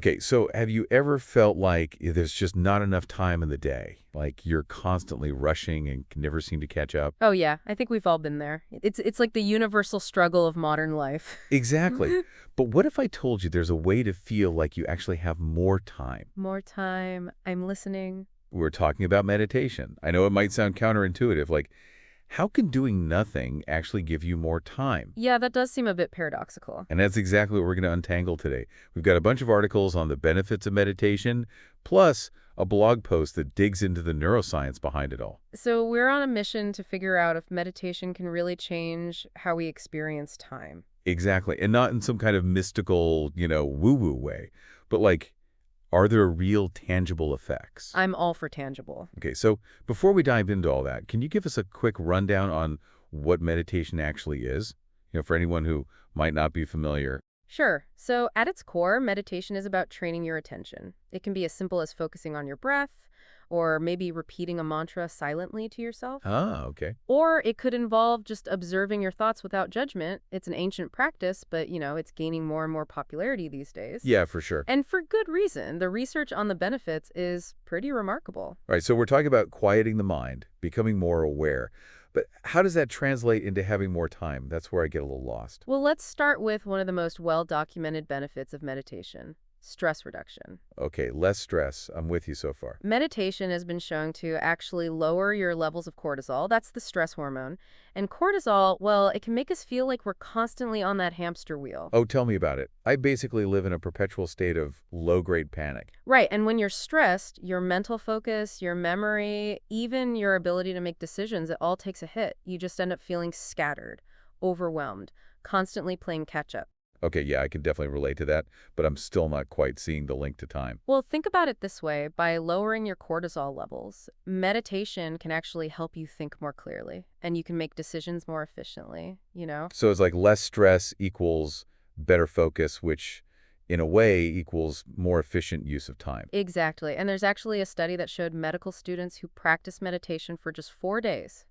Okay, so have you ever felt like there's just not enough time in the day? Like you're constantly rushing and can never seem to catch up? Oh yeah, I think we've all been there. It's like the universal struggle of modern life. Exactly. But what if I told you there's a way to feel like you actually have more time? More time, I'm listening. We're talking about meditation. I know it might sound counterintuitive. Like, how can doing nothing actually give you more time? Yeah, that does seem a bit paradoxical. And that's exactly what we're going to untangle today. We've got a bunch of articles on the benefits of meditation, plus a blog post that digs into the neuroscience behind it all. So we're on a mission to figure out if meditation can really change how we experience time. Exactly. And not in some kind of mystical, woo-woo way, but like, are there real tangible effects? I'm all for tangible. Okay, so before we dive into all that, can you give us a quick rundown on what meditation actually is? For anyone who might not be familiar. Sure. So at its core, meditation is about training your attention. It can be as simple as focusing on your breath, or maybe repeating a mantra silently to yourself. Ah, okay. Or it could involve just observing your thoughts without judgment. It's an ancient practice, but it's gaining more and more popularity these days. Yeah, for sure. And for good reason. The research on the benefits is pretty remarkable. All right, so we're talking about quieting the mind, becoming more aware. But how does that translate into having more time? That's where I get a little lost. Well, let's start with one of the most well-documented benefits of meditation, stress reduction. Okay, less stress. I'm with you so far. Meditation has been shown to actually lower your levels of cortisol. That's the stress hormone. And cortisol, well, it can make us feel like we're constantly on that hamster wheel. Oh, tell me about it. I basically live in a perpetual state of low-grade panic. Right, and when you're stressed, your mental focus, your memory, even your ability to make decisions, it all takes a hit. You just end up feeling scattered, overwhelmed, constantly playing catch up. Okay, yeah, I can definitely relate to that, but I'm still not quite seeing the link to time. Well, think about it this way. By lowering your cortisol levels, meditation can actually help you think more clearly, and you can make decisions more efficiently. So it's like less stress equals better focus, which in a way equals more efficient use of time. Exactly. And there's actually a study that showed medical students who practiced meditation for just 4 days,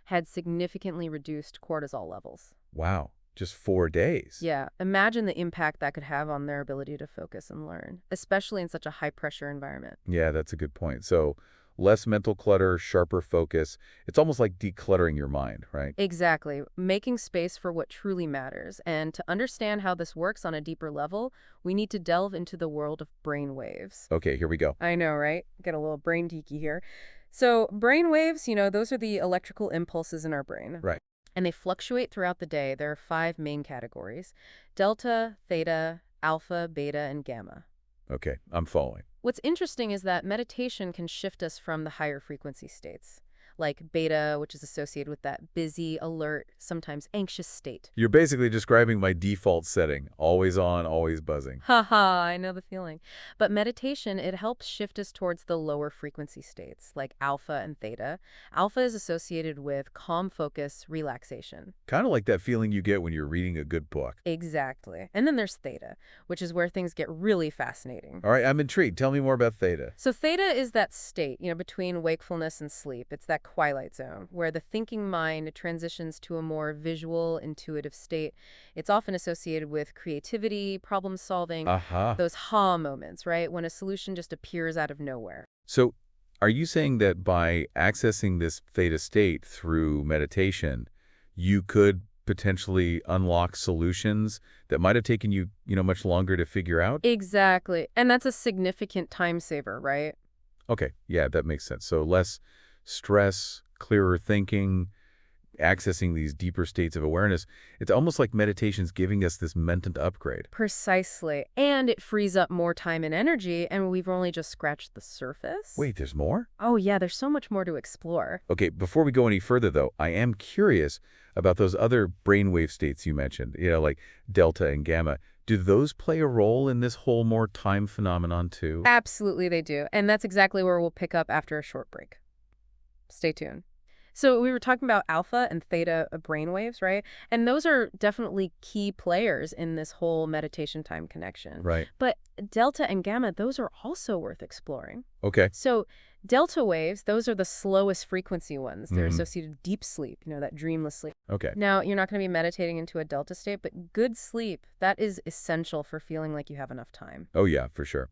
had significantly reduced cortisol levels. Wow, just 4 days. Yeah, imagine the impact that could have on their ability to focus and learn, especially in such a high-pressure environment. Yeah, that's a good point. So less mental clutter, sharper focus. It's almost like decluttering your mind, right? Exactly, making space for what truly matters. And to understand how this works on a deeper level, we need to delve into the world of brain waves. Okay, here we go. I know, right? Get a little brain geeky here. So, brain waves, those are the electrical impulses in our brain. Right. And they fluctuate throughout the day. There are five main categories: delta, theta, alpha, beta, and gamma. Okay, I'm following. What's interesting is that meditation can shift us from the higher frequency states, like beta, which is associated with that busy, alert, sometimes anxious state. You're basically describing my default setting, always on, always buzzing. Haha, I know the feeling. But meditation, it helps shift us towards the lower frequency states, like alpha and theta. Alpha is associated with calm focus, relaxation. Kind of like that feeling you get when you're reading a good book. Exactly. And then there's theta, which is where things get really fascinating. All right, I'm intrigued. Tell me more about theta. So theta is that state, between wakefulness and sleep. It's that twilight zone where the thinking mind transitions to a more visual, intuitive state. It's often associated with creativity, problem solving, Aha. those ha moments, right? When a solution just appears out of nowhere. So are you saying that by accessing this theta state through meditation, you could potentially unlock solutions that might have taken you, much longer to figure out? Exactly. And that's a significant time saver, right? Okay, yeah, that makes sense. So less stress, clearer thinking, accessing these deeper states of awareness. It's almost like meditation's giving us this mental upgrade. Precisely. And it frees up more time and energy, and we've only just scratched the surface. Wait, there's more? Oh, yeah, there's so much more to explore. Okay, before we go any further, though, I am curious about those other brainwave states you mentioned, like delta and gamma. Do those play a role in this whole more time phenomenon, too? Absolutely, they do. And that's exactly where we'll pick up after a short break. Stay tuned. So we were talking about alpha and theta brainwaves, right? And those are definitely key players in this whole meditation time connection. Right. But delta and gamma, those are also worth exploring. Okay. So delta waves, those are the slowest frequency ones. They're Hmm. associated with deep sleep, that dreamless sleep. Okay. Now, you're not going to be meditating into a delta state, but good sleep, that is essential for feeling like you have enough time. Oh, yeah, for sure.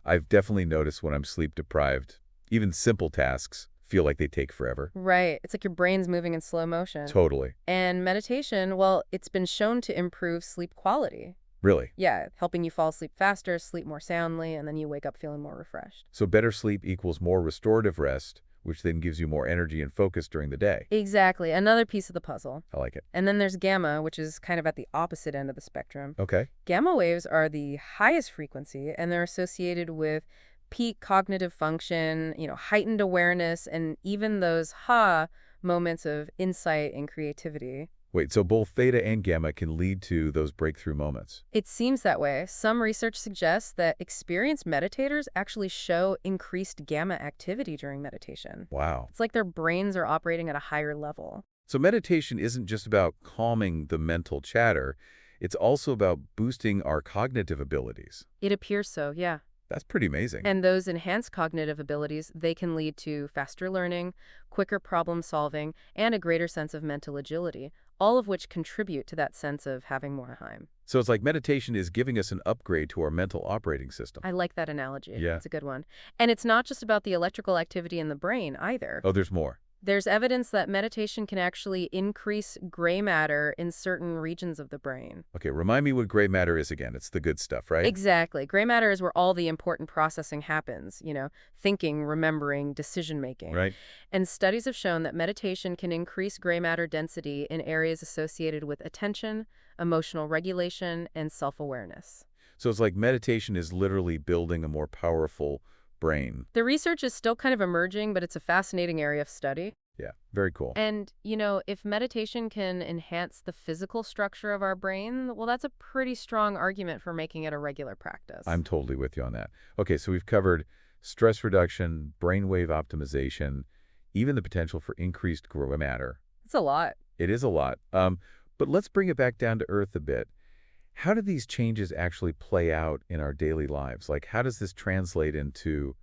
I've definitely noticed when I'm sleep deprived, even simple tasks feel like they take forever. Right. It's like your brain's moving in slow motion. Totally. And meditation, well, it's been shown to improve sleep quality. Really. Yeah, helping you fall asleep faster, sleep more soundly, and then you wake up feeling more refreshed. So better sleep equals more restorative rest, which then gives you more energy and focus during the day. Exactly. Another piece of the puzzle. I like it. And then there's gamma, which is kind of at the opposite end of the spectrum. Okay. Gamma waves are the highest frequency, and they're associated with peak cognitive function, heightened awareness, and even those moments of insight and creativity. Wait, so both theta and gamma can lead to those breakthrough moments. It seems that way. Some research suggests that experienced meditators actually show increased gamma activity during meditation. Wow. It's like their brains are operating at a higher level. So meditation isn't just about calming the mental chatter, it's also about boosting our cognitive abilities. It appears so, yeah. That's pretty amazing. And those enhanced cognitive abilities, they can lead to faster learning, quicker problem solving, and a greater sense of mental agility, all of which contribute to that sense of having more time. So it's like meditation is giving us an upgrade to our mental operating system. I like that analogy. Yeah. It's a good one. And it's not just about the electrical activity in the brain either. Oh, there's more. There's evidence that meditation can actually increase gray matter in certain regions of the brain. Okay, remind me what gray matter is again. It's the good stuff, right? Exactly. Gray matter is where all the important processing happens, thinking, remembering, decision-making. Right. And studies have shown that meditation can increase gray matter density in areas associated with attention, emotional regulation, and self-awareness. So it's like meditation is literally building a more powerful brain. The research is still kind of emerging, but it's a fascinating area of study. Yeah, very cool. And, if meditation can enhance the physical structure of our brain, well, that's a pretty strong argument for making it a regular practice. I'm totally with you on that. Okay, so we've covered stress reduction, brainwave optimization, even the potential for increased gray matter. It's a lot. It is a lot. But let's bring it back down to earth a bit. How do these changes actually play out in our daily lives? Like, how does this translate into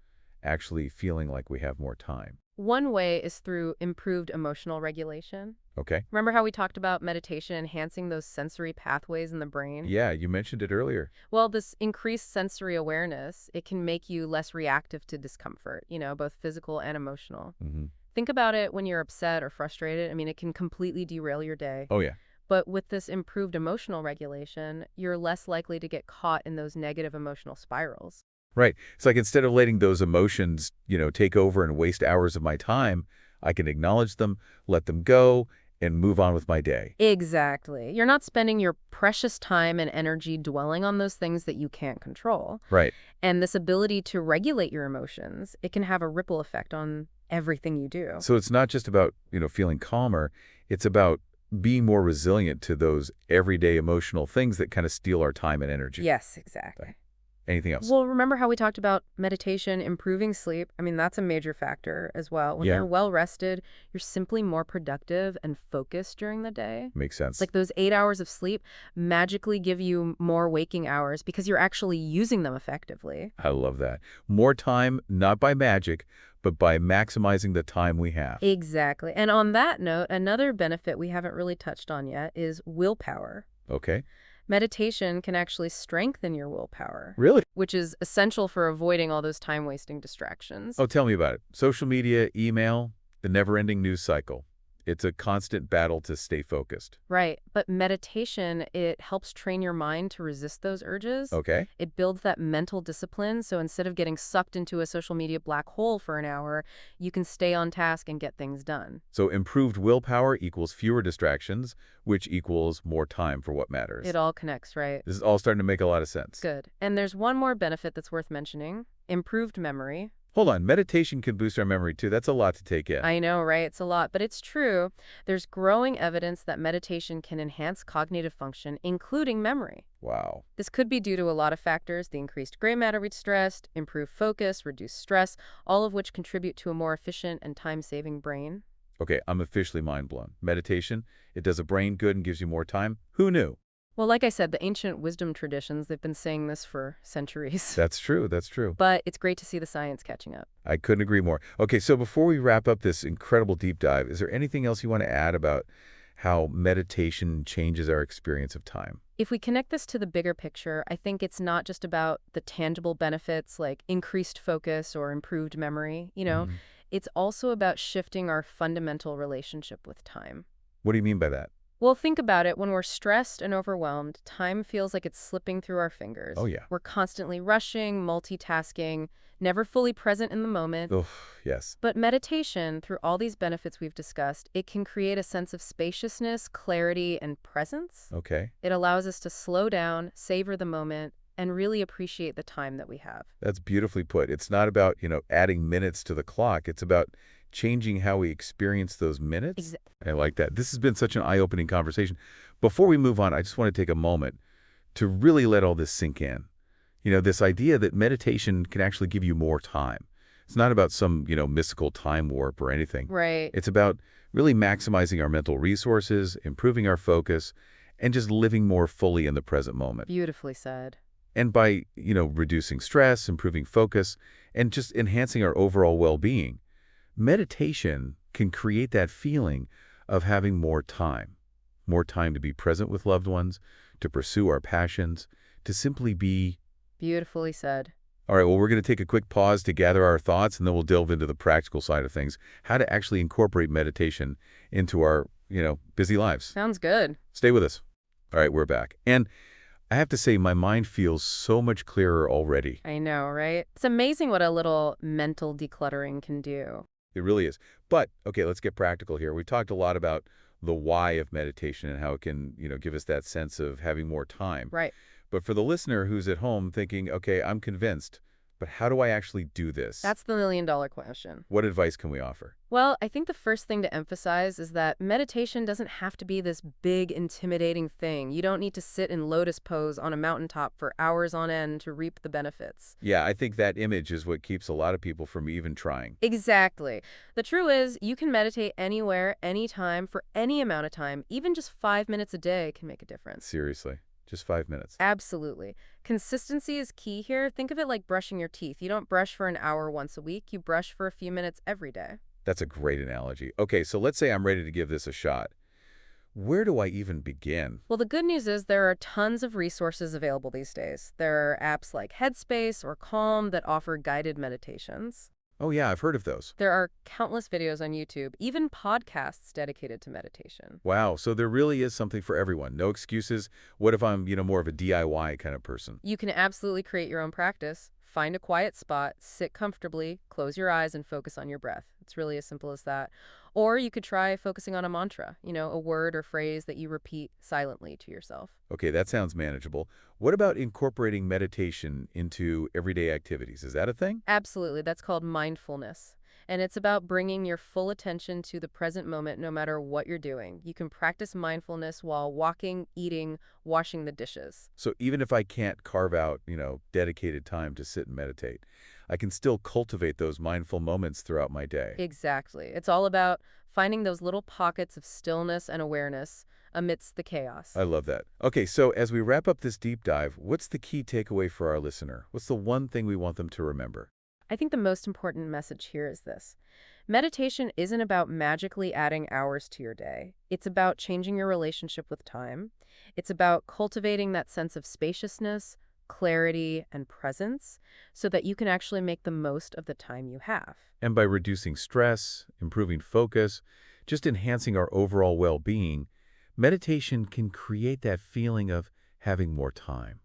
actually feeling like we have more time? One way is through improved emotional regulation. Okay. Remember how we talked about meditation enhancing those sensory pathways in the brain? Yeah, you mentioned it earlier. Well, this increased sensory awareness, it can make you less reactive to discomfort, both physical and emotional. Hmm. Think about it when you're upset or frustrated. I mean, it can completely derail your day. Oh, yeah. But with this improved emotional regulation, you're less likely to get caught in those negative emotional spirals. Right. It's like instead of letting those emotions, take over and waste hours of my time, I can acknowledge them, let them go, and move on with my day. Exactly. You're not spending your precious time and energy dwelling on those things that you can't control. Right. And this ability to regulate your emotions, it can have a ripple effect on everything you do. So it's not just about, feeling calmer. It's about being more resilient to those everyday emotional things that kind of steal our time and energy. Yes, exactly. Anything else? Well, remember how we talked about meditation, improving sleep? I mean, that's a major factor as well. When Yeah. you're well rested, you're simply more productive and focused during the day. Makes sense. Like those 8 hours of sleep magically give you more waking hours because you're actually using them effectively. I love that. More time, not by magic, but by maximizing the time we have. Exactly. And on that note, another benefit we haven't really touched on yet is willpower. Okay. Meditation can actually strengthen your willpower, Really? which is essential for avoiding all those time-wasting distractions. Oh, tell me about it. Social media, email, the never-ending news cycle. It's a constant battle to stay focused. Right. But meditation, it helps train your mind to resist those urges. Okay. It builds that mental discipline. So instead of getting sucked into a social media black hole for an hour, you can stay on task and get things done. So improved willpower equals fewer distractions, which equals more time for what matters. It all connects, right? This is all starting to make a lot of sense. Good. And there's one more benefit that's worth mentioning, improved memory. Hold on. Meditation can boost our memory, too. That's a lot to take in. I know, right? It's a lot, but it's true. There's growing evidence that meditation can enhance cognitive function, including memory. Wow. This could be due to a lot of factors, the increased gray matter we stressed, improved focus, reduced stress, all of which contribute to a more efficient and time-saving brain. Okay, I'm officially mind blown. Meditation, it does a brain good and gives you more time. Who knew? Well, like I said, the ancient wisdom traditions, they've been saying this for centuries. That's true. That's true. But it's great to see the science catching up. I couldn't agree more. Okay, so before we wrap up this incredible deep dive, is there anything else you want to add about how meditation changes our experience of time? If we connect this to the bigger picture, I think it's not just about the tangible benefits like increased focus or improved memory. Mhm. It's also about shifting our fundamental relationship with time. What do you mean by that? Well, think about it. When we're stressed and overwhelmed, time feels like it's slipping through our Oh, fingers. yeah. We're constantly rushing, multitasking, never fully present in the moment. Oh, yes. But meditation, through all these benefits we've discussed, it can create a sense of spaciousness, clarity, and presence. Okay. It allows us to slow down, savor the moment, and really appreciate the time that we have. That's beautifully put. It's not about, adding minutes to the clock. It's about changing how we experience those minutes. Exactly. I like that. This has been such an eye-opening conversation. Before we move on, I just want to take a moment to really let all this sink in. This idea that meditation can actually give you more time. It's not about some, mystical time warp or anything. Right. It's about really maximizing our mental resources, improving our focus, and just living more fully in the present moment. Beautifully said. And by, reducing stress, improving focus, and just enhancing our overall well-being, meditation can create that feeling of having more time to be present with loved ones, to pursue our passions, to simply be. Beautifully said. All right, well, we're going to take a quick pause to gather our thoughts, and then we'll delve into the practical side of things, how to actually incorporate meditation into our, busy lives. Sounds good. Stay with us. All right, we're back. And I have to say, my mind feels so much clearer already. I know, right? It's amazing what a little mental decluttering can do. It really is. But, okay, let's get practical here. We've talked a lot about the why of meditation and how it can, give us that sense of having more time. Right. But for the listener who's at home thinking, okay, I'm convinced, but how do I actually do this? That's the million-dollar question. What advice can we offer? Well, I think the first thing to emphasize is that meditation doesn't have to be this big, intimidating thing. You don't need to sit in lotus pose on a mountaintop for hours on end to reap the benefits. Yeah, I think that image is what keeps a lot of people from even trying. Exactly. The truth is, you can meditate anywhere, anytime, for any amount of time. Even just 5 minutes a day can make a difference. Seriously, just 5 minutes. Absolutely. Consistency is key here. Think of it like brushing your teeth. You don't brush for an hour once a week. You brush for a few minutes every day. That's a great analogy. Okay, so let's say I'm ready to give this a shot. Where do I even begin? Well, the good news is there are tons of resources available these days. There are apps like Headspace or Calm that offer guided meditations. Oh, yeah, I've heard of those. There are countless videos on YouTube, even podcasts dedicated to meditation. Wow, so there really is something for everyone. No excuses. What if I'm, more of a DIY kind of person? You can absolutely create your own practice. Find a quiet spot, sit comfortably, close your eyes, and focus on your breath. It's really as simple as that. Or you could try focusing on a mantra, a word or phrase that you repeat silently to yourself. Okay, that sounds manageable. What about incorporating meditation into everyday activities? Is that a thing? Absolutely. That's called mindfulness. And it's about bringing your full attention to the present moment no matter what you're doing. You can practice mindfulness while walking, eating, washing the dishes. So even if I can't carve out, dedicated time to sit and meditate, I can still cultivate those mindful moments throughout my day. Exactly. It's all about finding those little pockets of stillness and awareness amidst the chaos. I love that. Okay, so as we wrap up this deep dive, what's the key takeaway for our listener? What's the one thing we want them to remember? I think the most important message here is this. Meditation isn't about magically adding hours to your day. It's about changing your relationship with time. It's about cultivating that sense of spaciousness, clarity, and presence so that you can actually make the most of the time you have. And by reducing stress, improving focus, just enhancing our overall well-being, meditation can create that feeling of having more time.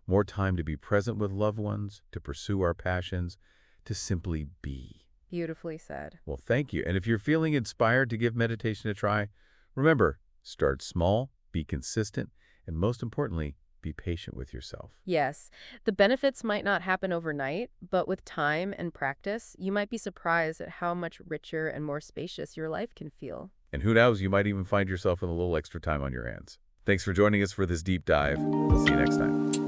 More time to be present with loved ones, to pursue our passions, to simply be. Beautifully said. Well, thank you. And if you're feeling inspired to give meditation a try, remember, start small, be consistent, and most importantly, be patient with yourself. Yes, the benefits might not happen overnight, but with time and practice, you might be surprised at how much richer and more spacious your life can feel. And who knows, you might even find yourself with a little extra time on your hands. Thanks for joining us for this deep dive. We'll see you next time.